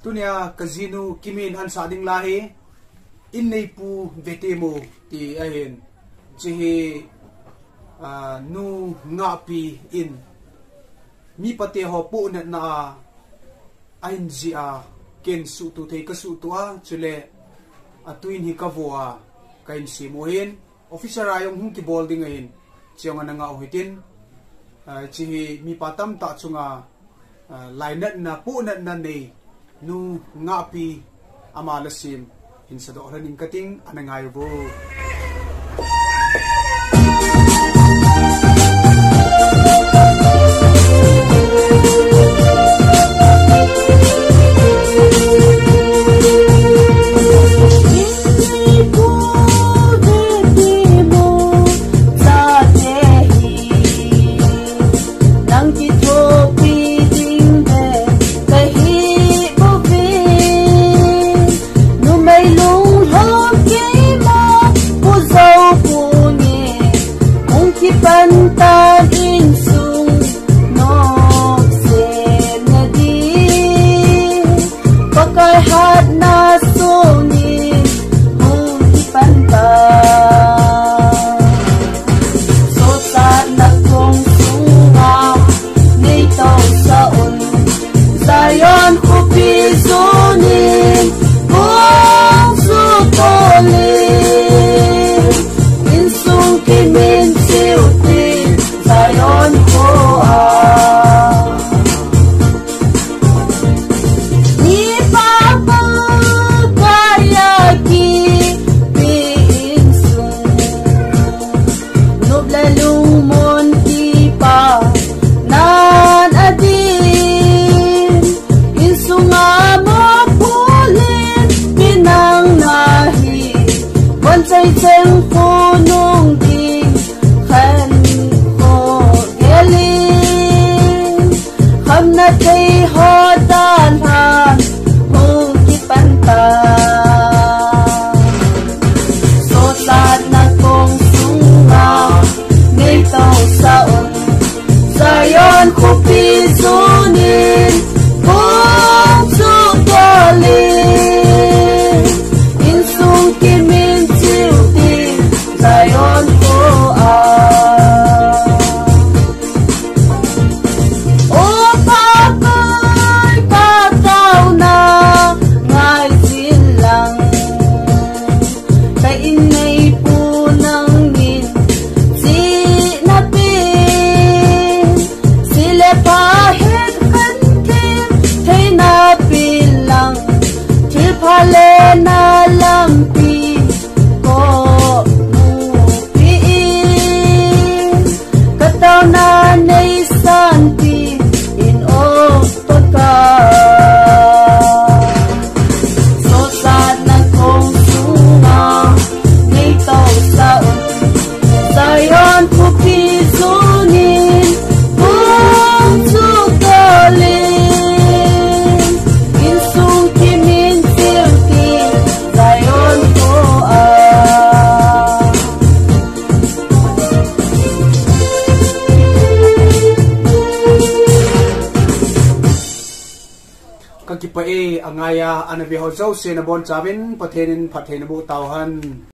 tunia kazinu kimin an sading lahi in nei pu vetemo ti ahen chihi nu nga pi in mi pate ho pu na ain ji a ken su tu thei ka su tu a chule atuin hi ka voa kain si mohin officer ayong hung ki bolding ahin chiang nga ohitin chihi mi patam ta chunga lainat na pu na nei nu nga pi amalasim in sa do raning kating anangayo bo kipa angaya anabi ho zau se na bon chavin pathenin phathenabu tauhan